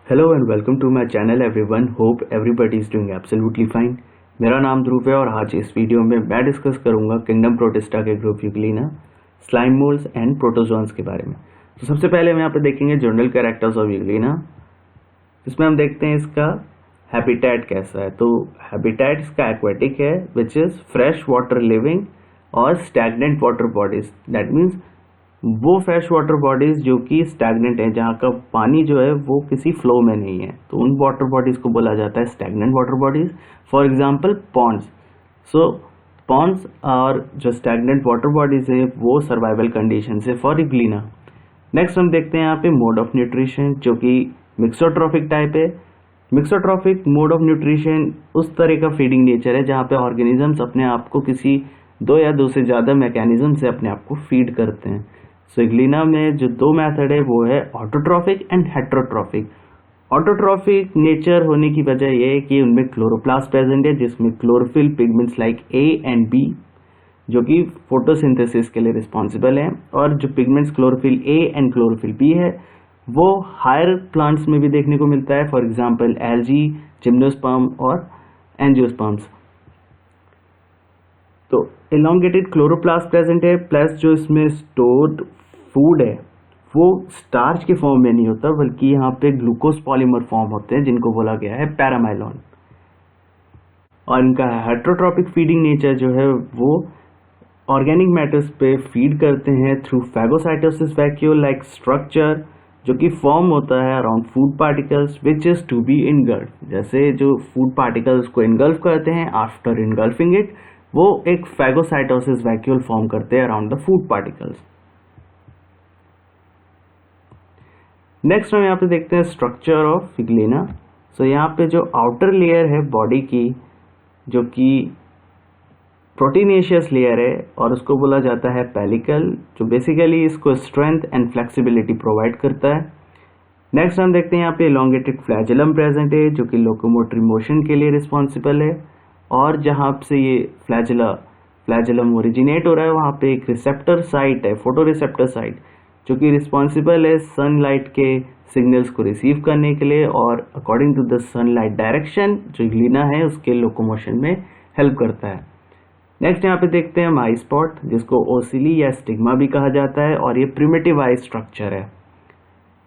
Hello and welcome to my channel everyone. Hope everybody is doing absolutely fine. मेरा नाम ध्रुव है और आज इस वीडियो में मैं डिस्कस करूंगा किंगडम प्रोटिस्टा के group Euglena, slime moulds and protozoans के बारे में। तो सबसे पहले हम यहाँ पे देखेंगे जनरल कैरेक्टर्स ऑफ यूग्लिना, जिसमें हम देखते हैं इसका हैबिटेट कैसा है। तो हैबिटेट इसका एक्वेटिक है which is fresh water living और stagnant water bodies. That means वो फ्रेश वाटर बॉडीज जो कि स्टैग्नेंट है, जहाँ का पानी जो है वो किसी फ्लो में नहीं है, तो उन वाटर बॉडीज को बोला जाता है stagnant water bodies. For example ponds. So ponds और जो स्टैग्नेंट वाटर बॉडीज है वो सर्वाइवल कंडीशन है फॉर यूग्लिना। नेक्स्ट हम देखते हैं यहाँ पे मोड ऑफ न्यूट्रिशन, जो कि मिक्सोट्रॉफिक टाइप है। मिक्सोट्रॉफिक मोड ऑफ न्यूट्रिशन उस तरह का फीडिंग नेचर है जहाँ पे ऑर्गेनिजम्स अपने आप को किसी दो या दो से ज़्यादा मैकेनिज्म से अपने आप को फीड करते हैं। सो यूग्लिना में जो दो मेथड है वो है autotrophic and heterotrophic. Autotrophic nature होने की वजह यह है कि उनमें क्लोरोप्लास्ट प्रेजेंट है, जिसमें chlorophyll pigments like A and B जो कि फोटोसिंथेसिस के लिए रिस्पॉन्सिबल है, और जो pigments chlorophyll A and chlorophyll B है वो हायर प्लांट्स में भी देखने को मिलता है। फॉर एग्जाम्पल एल्गी, जिम्नोस्पर्म और एंजियोस्पर्म्स। तो एलोंगेटेड क्लोरोप्लास्ट प्रेजेंट है, प्लस जो इसमें स्टोर्ड फूड है वो स्टार्च के फॉर्म में नहीं होता, बल्कि यहाँ पे ग्लूकोज पॉलीमर फॉर्म होते हैं जिनको बोला गया है पैरामाइलॉन। और इनका हेटेरोट्रॉपिक फीडिंग नेचर जो है वो ऑर्गेनिक मैटर्स पे फीड करते हैं through phagocytosis vacuole like structure, जो कि फॉर्म होता है around food particles which is to be engulf. जैसे जो फूड पार्टिकल्स को इनगल्फ करते हैं, आफ्टर इनगल्फिंग इट वो एक फैगोसाइटोसिस वैक्यूल फॉर्म करते हैं around the food particles. Next हम यहाँ पे देखते हैं स्ट्रक्चर ऑफ यूग्लिना। सो यहाँ पे जो आउटर लेयर है बॉडी की, जो कि प्रोटीनेशियस लेयर है, और उसको बोला जाता है पेलिकल, जो बेसिकली इसको स्ट्रेंथ एंड फ्लेक्सिबिलिटी प्रोवाइड करता है। नेक्स्ट हम देखते हैं यहाँ पे एलोंगेटेड फ्लैजेलम प्रेजेंट है, जो कि लोकोमोटरी मोशन के लिए रिस्पॉन्सिबल है। और जहाँ से ये फ्लैजेलम ओरिजिनेट हो रहा है वहाँ पे एक रिसेप्टर साइट है, फोटो रिसेप्टर साइट, जो कि रिस्पॉन्सिबल है सनलाइट के सिग्नल्स को रिसीव करने के लिए, और according to the sunlight direction जो यूग्लिना है उसके लोकोमोशन में हेल्प करता है। नेक्स्ट यहाँ पे देखते हैं आई स्पॉट, जिसको ओसिली या स्टिग्मा भी कहा जाता है, और ये प्रिमिटिव आई स्ट्रक्चर है।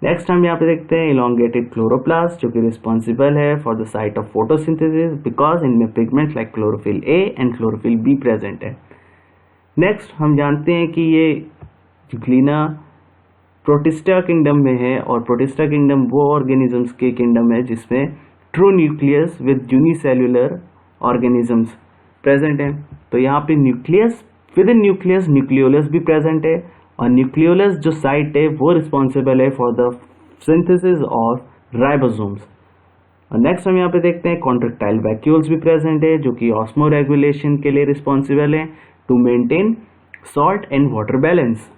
नेक्स्ट हम यहाँ पे देखते हैं इलोंगेटेड क्लोरोप्लास्ट, जो कि रिस्पॉन्सिबल है for the site of photosynthesis because इनमें pigments like chlorophyll A and chlorophyll B present है। नेक्स्ट हम जानते हैं कि ये यूग्लिना प्रोटिस्टा किंगडम में है, और प्रोटिस्टा किंगडम वो ऑर्गेनिजम्स के किंगडम है जिसमें true nucleus with unicellular organisms present है। तो यहाँ पे nucleus with in nucleus nucleolus भी प्रेजेंट है, और न्यूक्लियोलस जो साइट है वो रिस्पॉन्सिबल है for the synthesis of ribosomes. और नेक्स्ट हम यहाँ पे देखते हैं कॉन्ट्रेक्टाइल वैक्यूल्स भी प्रेजेंट है, जो कि ऑस्मो रेगुलेशन के लिए रिस्पॉन्सिबल है to maintain salt and water balance.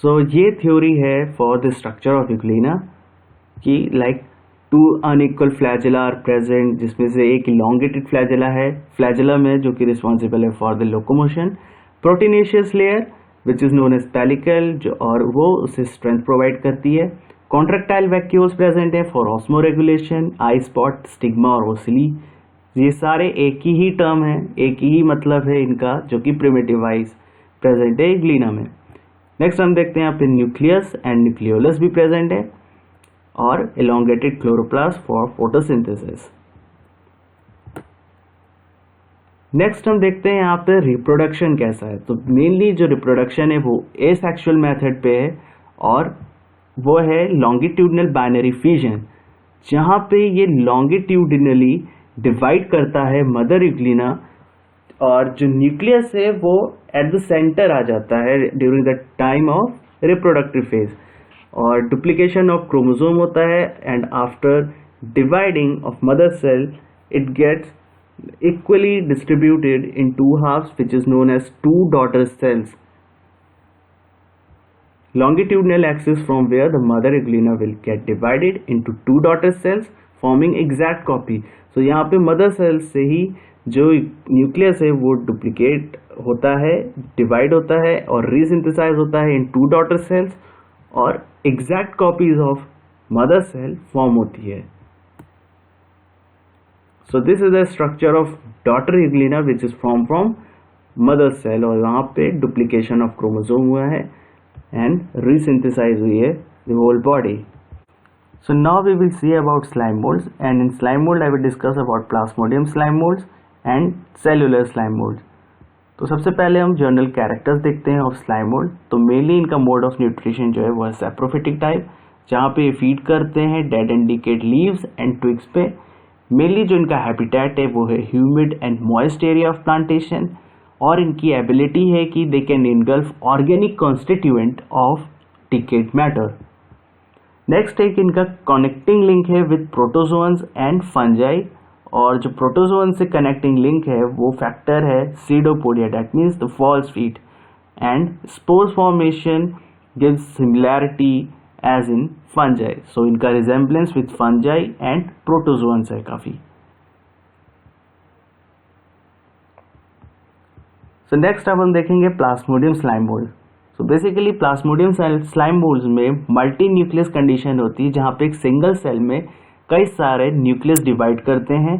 So ये थ्योरी है for the structure of euglena कि like two unequal flagella are present, जिसमें से एक इलोंगेटेड फ्लैजेला है, फ्लैजेला में जो कि रिस्पॉन्सिबल है for the locomotion. Proteinaceous layer which is known as pellicle, जो और वो उसे स्ट्रेंथ प्रोवाइड करती है। कॉन्ट्रेक्टाइल वैक्यूल्स प्रेजेंट है for osmoregulation, eye spot, stigma और ओसिली। ये सारे एक ही टर्म है, एक ही मतलब है इनका, जो कि प्रिमिटिव आइज प्रेजेंट है यूग्लिना में। नेक्स्ट हम देखते हैं यहाँ पे न्यूक्लियस एंड न्यूक्लियोलस भी प्रेजेंट है, और elongated chloroplast for photosynthesis. Next हम देखते हैं यहाँ पे रिप्रोडक्शन कैसा है। तो मेनली जो रिप्रोडक्शन है वो एसेक्सुअल मेथड पे है, और वो है लॉन्गिट्यूडनल बाइनरी फ्यूजन, जहाँ पे ये लॉन्गिट्यूडनली डिवाइड करता है मदर यूग्लिना, और जो न्यूक्लियस है वो एट द सेंटर आ जाता है during the time of reproductive phase, और डुप्लीकेशन ऑफ क्रोमोसोम होता है, and after dividing of mother cell it gets equally distributed in two halves, which is known as two daughter cells. Longitudinal axis from where the mother Euglena will get divided into two daughter cells forming exact copy. So यहाँ पे mother cell से ही जो nucleus है वो duplicate होता है, divide होता है और रीसिंथेसाइज होता है इन टू डॉटर सेल्स, और exact copies of mother cell form होती है। So this is the structure of daughter euglena which is form from mother cell, और यहाँ पे डुप्लीकेशन ऑफ क्रोमोसोम हुआ है एंड रीसिंथेसाइज हुई है the whole body. So now we will see about slime molds, and in slime mold I will discuss about plasmodium slime molds and cellular slime molds. तो सबसे पहले हम general characters देखते हैं ऑफ स्लाइम मोल्ड। तो mainly इनका mode of nutrition जो है वो है सैप्रोफिटिक टाइप, जहाँ पे ये फीड करते हैं dead and decade leaves and twigs पे। मेनली जो इनका हैबिटेट है वो है humid and moist area of plantation, और इनकी एबिलिटी है कि they can engulf organic constituent of decade matter. Next एक इनका कनेक्टिंग लिंक है विद प्रोटोजोअन्स एंड फंजाई, और जो प्रोटोजोअन से कनेक्टिंग लिंक है वो फैक्टर है pseudopodia, that means the false feet, and spores formation gives similarity as in fungi. So इनका resemblance with fungi and protozoans है काफी। सो नेक्स्ट अब हम देखेंगे प्लाज्मोडियम स्लाइम मोल्ड। तो बेसिकली प्लाज्मोडियम स्लाइम मोल्ड्स में मल्टी न्यूक्लियस कंडीशन होती है, जहाँ पे एक सिंगल सेल में कई सारे न्यूक्लियस डिवाइड करते हैं,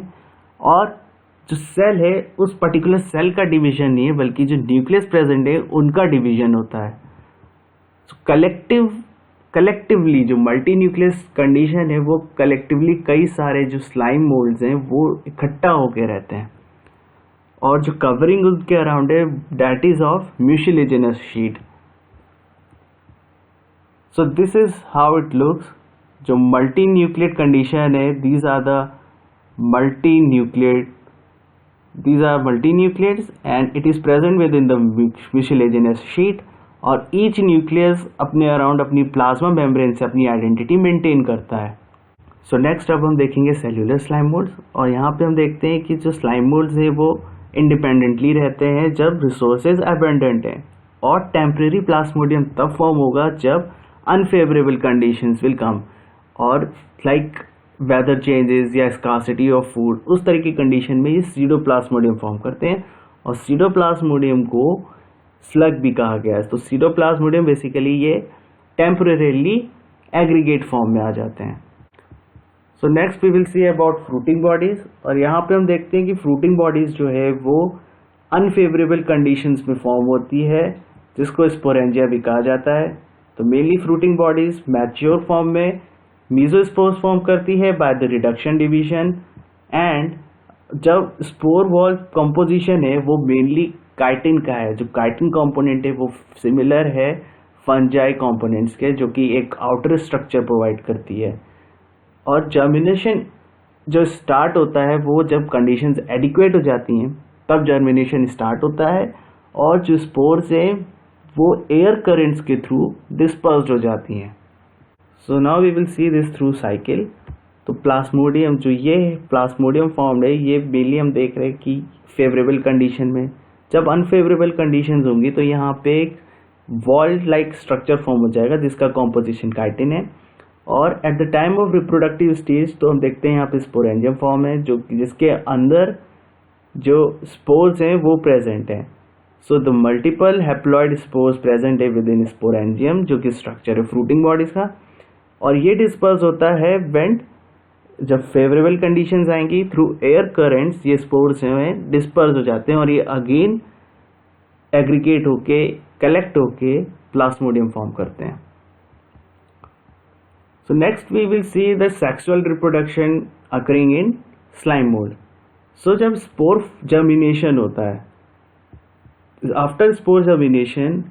और जो सेल है उस पर्टिकुलर सेल का डिवीजन नहीं है बल्कि जो न्यूक्लियस प्रेजेंट है उनका डिवीजन होता है। कलेक्टिवली जो मल्टी न्यूक्लियस कंडीशन है वो कलेक्टिवली कई सारे जो स्लाइम मोल्ड्स हैं वो इकट्ठा होके रहते हैं, और जो कवरिंग उनके अराउंड है that is of mucilaginous sheet. So this is how it looks. जो मल्टी न्यूक्लियट कंडीशन है, these are multi nucleates and it is present within the mucilaginous sheet, और each nucleus अपने अराउंड अपनी प्लाज्मा मेम्ब्रेन से अपनी identity maintain करता है। सो next अब हम देखेंगे सेल्यूलर स्लाइम मोल्ड्स, और यहाँ पे हम देखते हैं कि जो स्लाइम मोल्ड्स है वो इंडिपेंडेंटली रहते हैं जब रिसोर्सेज अबेंडेंट हैं, और टेम्परेरी प्लाज्मोडियम तब फॉर्म होगा जब अनफेवरेबल कंडीशंस विल कम, और लाइक वेदर चेंजेस या स्कार्सिटी ऑफ फूड, उस तरह की कंडीशन में ये सीडोप्लाज्मोडियम फॉर्म करते हैं, और सीडोप्लाज्मोडियम को स्लग भी कहा गया है। तो सीडोप्लाज्मोडियम बेसिकली ये टेम्परेरीली एग्रीगेट फॉर्म में आ जाते हैं। So next we will see about fruiting bodies, और यहाँ पे हम देखते हैं कि फ्रूटिंग बॉडीज जो है वो अनफेवरेबल कंडीशंस में फॉर्म होती है, जिसको स्पोरेंजिया भी कहा जाता है। तो mainly fruiting bodies mature form में मीजोस्पोर्स फॉर्म करती है by the reduction division, and जब स्पोर वॉल कंपोजिशन है वो मेनली काइटिन का है। जो काइटिन कंपोनेंट है वो सिमिलर है फंजाई कंपोनेंट्स के, जो कि एक आउटर स्ट्रक्चर प्रोवाइड करती है। और जर्मिनेशन जो स्टार्ट होता है वो जब कंडीशंस एडिक्वेट हो जाती हैं तब जर्मिनेशन स्टार्ट होता है, और जो स्पोर्स हैं वो एयर करेंट्स के थ्रू डिस्पर्स्ड हो जाती हैं। So now we will see this through cycle. तो प्लाज्मोडियम जो ये प्लाज्मोडियम फॉर्म है ये मेनली हम देख रहे हैं कि फेवरेबल कंडीशन में, जब अनफेवरेबल कंडीशंस होंगी तो यहाँ पे एक वॉल लाइक स्ट्रक्चर फॉर्म हो जाएगा जिसका कॉम्पोजिशन काइटिन है, और at the time of reproductive stage तो हम देखते हैं यहाँ पे स्पोरेंजियम फॉर्म है जो जिसके अंदर जो स्पोर्स हैं वो प्रेजेंट हैं। So the multiple haploid spores present है विद इन स्पोरेंजियम, जो कि स्ट्रक्चर है फ्रूटिंग बॉडीज का, और ये डिस्पर्स होता है व्हेन जब फेवरेबल कंडीशंस आएंगी थ्रू एयर करंट्स, ये स्पोर्स हैं डिस्पर्स हो जाते हैं और ये अगेन एग्रीगेट होके कलेक्ट होके प्लाज्मोडियम फॉर्म करते हैं। So next we will see the sexual reproduction occurring in slime mold. So जब स्पोर जर्मिनेशन होता है, आफ्टर स्पोर जर्मिनेशन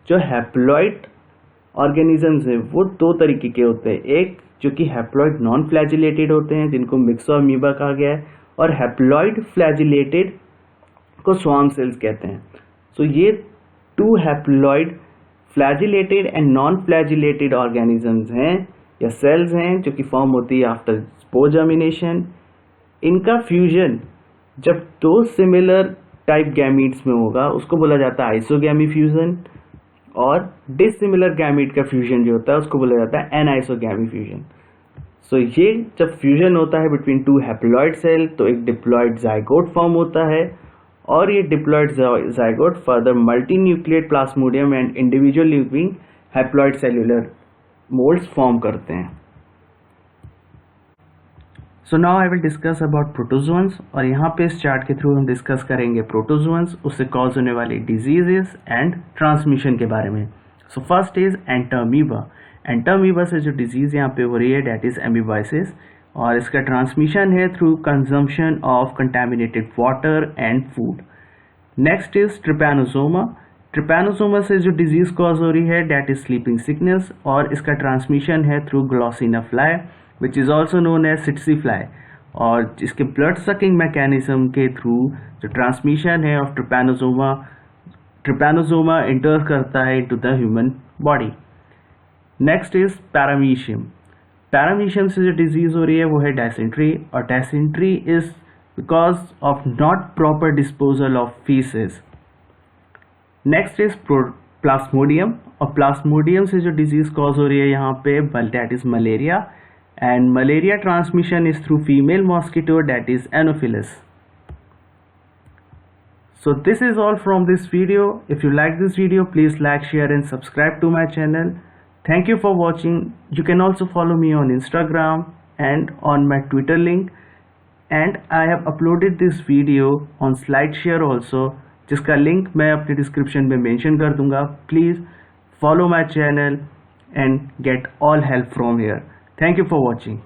जो हैप्लॉइड ऑर्गेनिजम्स है वो दो तरीके के होते हैं, एक जो कि हैप्लॉइड नॉन फ्लैजिलेटेड होते हैं जिनको मिक्सोअमीबा कहा गया है, और हैप्लॉइड फ्लैजिलेटेड को स्वार्म सेल्स कहते हैं। सो ये two haploid flagellated and non flagellated organisms हैं या सेल्स हैं जो कि फॉर्म होती है आफ्टर स्पोर जर्मिनेशन। इनका फ्यूजन जब दो सिमिलर टाइप गैमीट्स में होगा उसको बोला जाता है आइसोगैमी फ्यूजन, और डिसिमिलर गैमीट का फ्यूजन जो होता है उसको बोला जाता है एनाइसोगैमी फ्यूजन। सो ये जब फ्यूजन होता है बिटवीन टू हैप्लॉइड सेल तो एक डिप्लॉइड जाइगोट फॉर्म होता है, और ये diploid zygote further multi nucleate Plasmodium and individual living haploid cellular moulds form करते हैं। So now I will discuss about protozoans, और यहाँ पे इस चार्ट के थ्रू हम डिस्कस करेंगे प्रोटोजोन्स, उससे कॉज होने वाली डिजीजेस एंड ट्रांसमिशन के बारे में। So first is एंटरमीबा। एंटरमीबा से जो डिजीज यहाँ पे हो रही है डेट इज एमीबाइसिस, और इसका ट्रांसमिशन है through consumption of contaminated water and food. Next is Trypanosoma. Trypanosoma से जो डिजीज कॉज हो रही है डेट इज स्लीपिंग सिकनेस, और इसका ट्रांसमिशन है through glossina fly which is also known as tsetse fly, और इसके ब्लड सकिंग मैकेनिज्म के थ्रू जो ट्रांसमिशन है ऑफ ट्रिपैनोसोमा इंटर करता है into the human body. Next is paramecium. Paramecium से जो डिजीज हो रही है वो है डायसेंट्री, और dysentery is because of not proper disposal of faeces. Next is Plasmodium, और प्लाज्मोडियम से जो डिजीज कॉज हो रही है यहाँ पे that is malaria, and malaria transmission is through female mosquito that is Anopheles. So this is all from this video. If you like this video, please like, share and subscribe to my channel. Thank you for watching. You can also follow me on Instagram and on my Twitter link. And I have uploaded this video on SlideShare also, जिसका link मैं अपने description में mention कर दूंगा. Please follow my channel and get all help from here. Thank you for watching.